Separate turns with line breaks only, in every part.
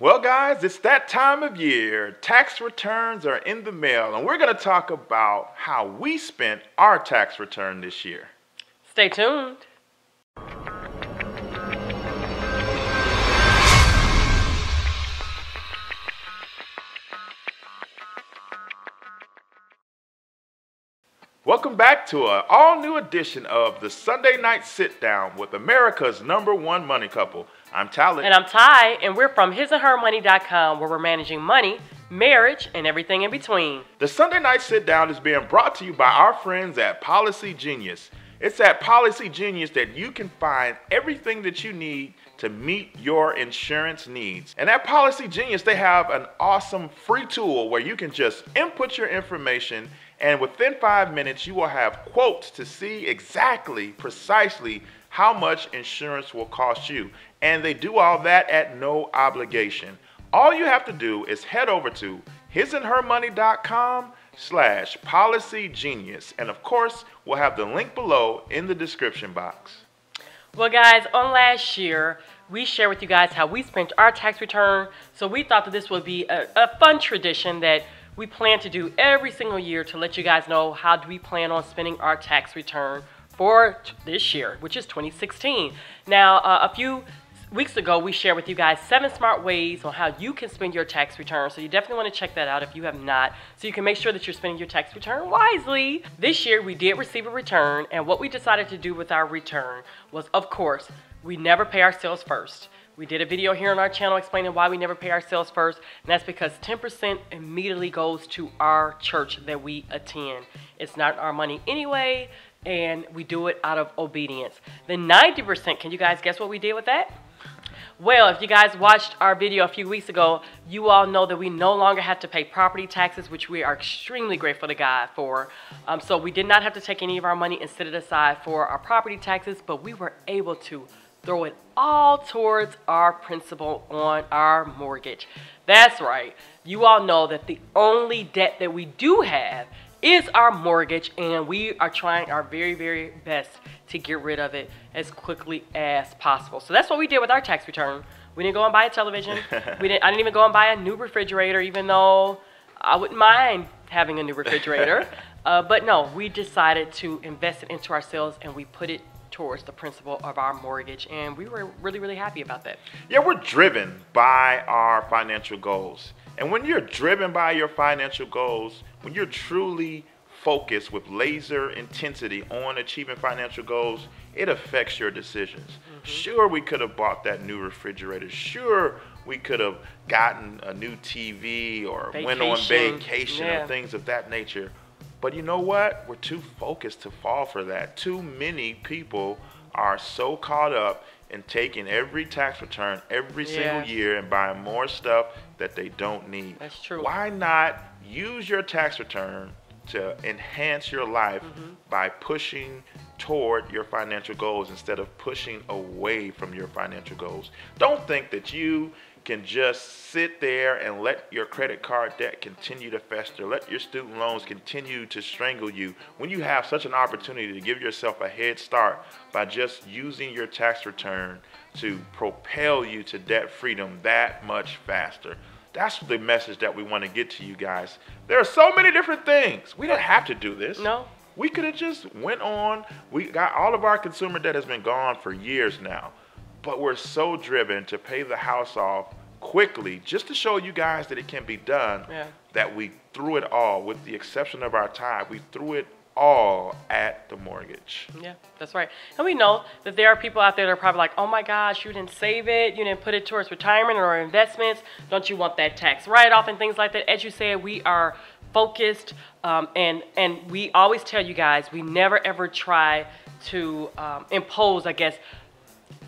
Well, guys, it's that time of year. Tax returns are in the mail, and we're going to talk about how we spent our tax return this year.
Stay tuned.
Welcome back to an all-new edition of the Sunday Night Sit-Down with America's #1 money couple. I'm Talent.
And I'm Ty, and we're from hisandhermoney.com, where we're managing money, marriage, and everything in between.
The Sunday Night Sit-Down is being brought to you by our friends at Policy Genius. It's at Policy Genius that you can find everything that you need to meet your insurance needs. And at Policy Genius, they have an awesome free tool where you can just input your information, and within 5 minutes, you will have quotes to see precisely how much insurance will cost you. And they do all that at no obligation. All you have to do is head over to hisandhermoney.com/policygenius. And of course, we'll have the link below in the description box.
Well, guys, on last year, we shared with you guys how we spent our tax return. So we thought that this would be a fun tradition that we plan to do every single year to let you guys know how do we plan on spending our tax return for this year, which is 2016. Now, a few weeks ago, we shared with you guys 7 smart ways on how you can spend your tax return. So you definitely want to check that out if you have not, so you can make sure that you're spending your tax return wisely. This year, we did receive a return, and what we decided to do with our return was, of course, we never pay ourselves first. We did a video here on our channel explaining why we never pay ourselves first, and that's because 10% immediately goes to our church that we attend. It's not our money anyway, and we do it out of obedience. The 90%, can you guys guess what we did with that? Well, if you guys watched our video a few weeks ago, you all know that we no longer have to pay property taxes, which we are extremely grateful to God for. So we did not have to take any of our money and set it aside for our property taxes, but we were able to throw it all towards our principal on our mortgage. That's right. You all know that the only debt that we do have is our mortgage, and we are trying our very, very best to get rid of it as quickly as possible. So that's what we did with our tax return. We didn't go and buy a television. I didn't even go and buy a new refrigerator, even though I wouldn't mind having a new refrigerator. But no, we decided to invest it into ourselves, and we put it towards the principal of our mortgage, and we were really, really happy about that.
Yeah, we're driven by our financial goals. And when you're driven by your financial goals, when you're truly focused with laser intensity on achieving financial goals, it affects your decisions. Sure, we could have bought that new refrigerator. Sure, we could have gotten a new TV or went on vacation or things of that nature. But you know what? We're too focused to fall for that. Too many people are so caught up in taking every tax return every single year and buying more stuff that they don't need.
That's true.
Why not use your tax return to enhance your life by pushing toward your financial goals instead of pushing away from your financial goals? Don't think that you can just sit there and let your credit card debt continue to fester, let your student loans continue to strangle you, when you have such an opportunity to give yourself a head start by just using your tax return to propel you to debt freedom that much faster. That's the message that we want to get to you guys. There are so many different things. We didn't have to do this.
No.
We could have just went on. We got all of our consumer debt has been gone for years now. But we're so driven to pay the house off quickly just to show you guys that it can be done that we threw it all, with the exception of our time, we threw it all at the mortgage.
Yeah, that's right. And we know that there are people out there that are probably like, oh my gosh, you didn't save it, you didn't put it towards retirement or investments, don't you want that tax write-off and things like that? As you said, we are focused, and we always tell you guys, we never ever try to impose, I guess,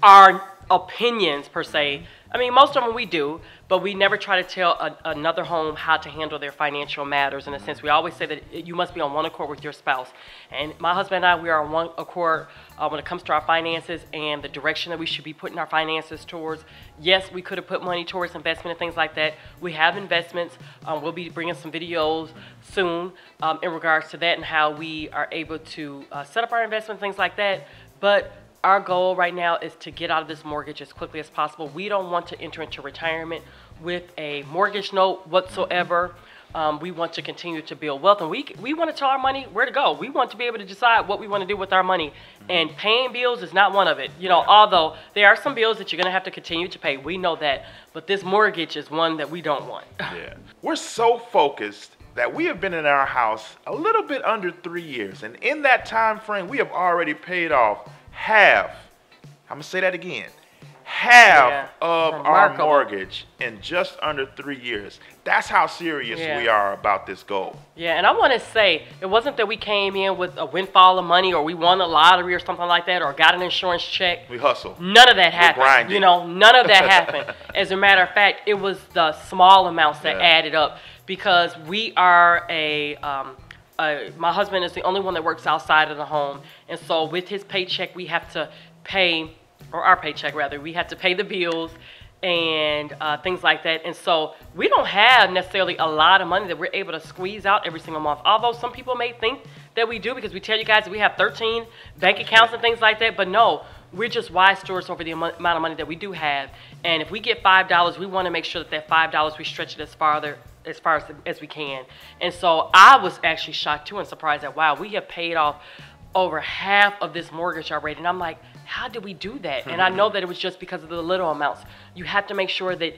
our opinions per se. I mean, most of them we do, but we never try to tell another home how to handle their financial matters. In a sense, we always say that you must be on one accord with your spouse. And my husband and I, we are on one accord when it comes to our finances and the direction that we should be putting our finances towards. Yes, we could have put money towards investment and things like that. We have investments. We'll be bringing some videos soon in regards to that and how we are able to set up our investment, things like that. But our goal right now is to get out of this mortgage as quickly as possible. We don't want to enter into retirement with a mortgage note whatsoever. We want to continue to build wealth, and we want to tell our money where to go. We want to be able to decide what we want to do with our money, and paying bills is not one of it. You know, although there are some bills that you're going to have to continue to pay. We know that, but this mortgage is one that we don't want.
Yeah. We're so focused that we have been in our house a little bit under 3 years, and in that time frame, we have already paid off half. I'm going to say that again. Half of our mortgage in just under 3 years. That's how serious we are about this goal.
Yeah, and I want to say, it wasn't that we came in with a windfall of money or we won a lottery or something like that or got an insurance check.
We hustle.
None of that happened.
Grinding.
You know, none of that happened. As a matter of fact, it was the small amounts that added up, because we are my husband is the only one that works outside of the home. And so with his paycheck, we have to pay, or our paycheck rather, we have to pay the bills and things like that. And so we don't have necessarily a lot of money that we're able to squeeze out every single month. Although some people may think that we do, because we tell you guys that we have 13 bank accounts and things like that. But no, we're just wise stewards over the amount of money that we do have. And if we get $5, we want to make sure that $5, we stretch it as far as we can. And so I was actually shocked too and surprised that, wow, we have paid off over half of this mortgage already. And I'm like, how did we do that? And I know that it was just because of the little amounts. You have to make sure that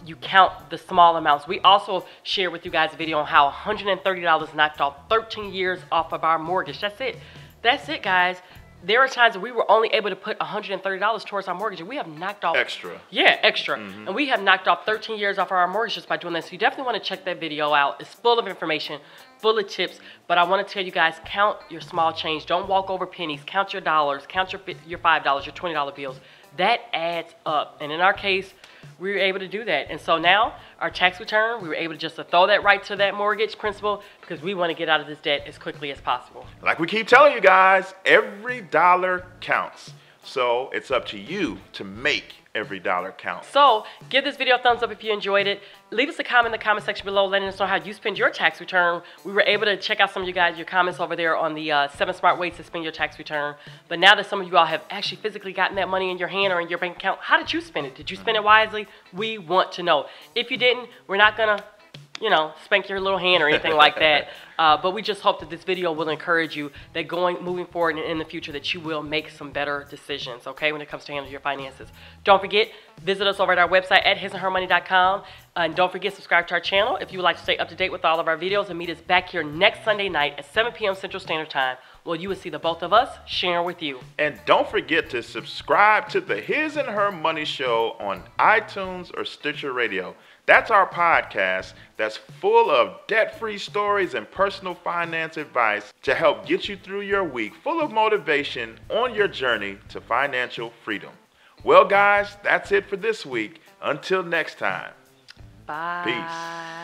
you count the small amounts. We also shared with you guys a video on how $130 knocked off 13 years off of our mortgage. That's it. That's it, guys. There are times that we were only able to put $130 towards our mortgage, and we have knocked off
extra.
Yeah, extra. And we have knocked off 13 years off of our mortgage just by doing this. So you definitely want to check that video out. It's full of information, full of tips. But I want to tell you guys, count your small change. Don't walk over pennies. Count your dollars. Count your $5, your $20 bills. That adds up. And in our case, we were able to do that. And so now, our tax return, we were able to just throw that right to that mortgage principal, because we want to get out of this debt as quickly as possible.
Like we keep telling you guys, every dollar counts. So it's up to you to make every dollar count.
So give this video a thumbs up if you enjoyed it. Leave us a comment in the comment section below letting us know how you spend your tax return. We were able to check out some of you guys, your comments over there on the 7 smart ways to spend your tax return. But now that some of you all have actually physically gotten that money in your hand or in your bank account, how did you spend it? Did you spend it wisely? We want to know. If you didn't, we're not going to, you know, spank your little hand or anything like that. But we just hope that this video will encourage you that moving forward in the future, that you will make some better decisions, okay, when it comes to handling your finances. Don't forget, visit us over at our website at hisandhermoney.com. And don't forget, subscribe to our channel if you would like to stay up to date with all of our videos, and meet us back here next Sunday night at 7 p.m. Central Standard Time, where you will see the both of us sharing with you.
And don't forget to subscribe to the His and Her Money Show on iTunes or Stitcher Radio. That's our podcast that's full of debt-free stories and personal finance advice to help get you through your week, full of motivation on your journey to financial freedom. Well, guys, that's it for this week. Until next time.
Bye.
Peace.